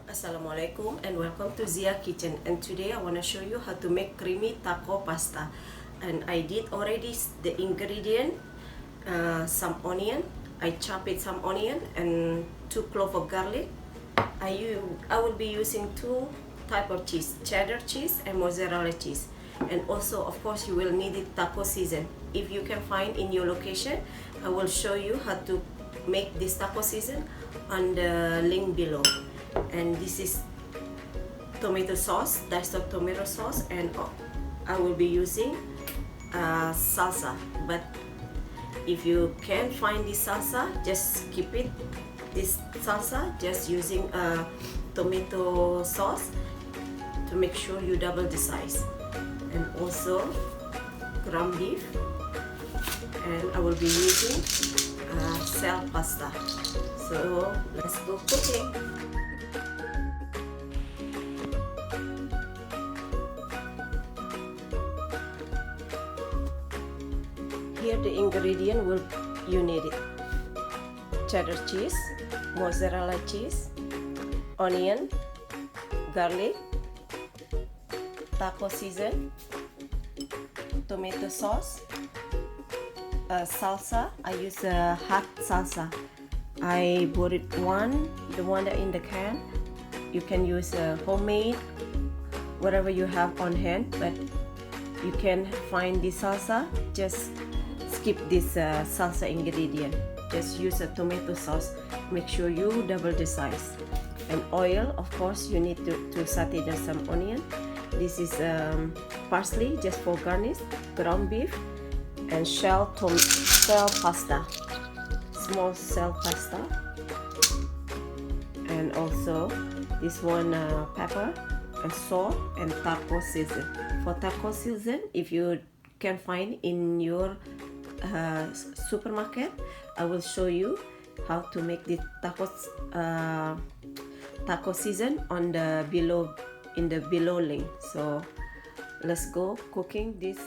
Assalamualaikum and welcome to Zia Kitchen, and today I want to show you how to make creamy taco pasta. And I did already the ingredient, some onion. I chop it some onion and 2 cloves of garlic. I will be using 2 type of cheese, cheddar cheese and mozzarella cheese. And also of course you will need it taco season. If you can find in your location, I will show you how to make this taco season on the link below. And this is tomato sauce, diced up tomato sauce, and I will be using salsa. But if you can't find this salsa, just skip it. This salsa, just using tomato sauce to make sure you double the size. And also ground beef, and I will be using cell pasta. So let's go cooking. Here the ingredient you need it: cheddar cheese, mozzarella cheese, onion, garlic, taco season, tomato sauce, salsa. I use a hot salsa. I bought it the one that in the can. You can use a homemade, whatever you have on hand, but you can find the salsa, just skip this salsa ingredient. Just use a tomato sauce. Make sure you double the size. And oil, of course, you need to saute down some onion. This is parsley, just for garnish, ground beef, and shell pasta, small shell pasta, and also this one pepper and salt and taco season. For taco season, if you can find in your supermarket, I will show you how to make the taco season on the below link. So let's go cooking this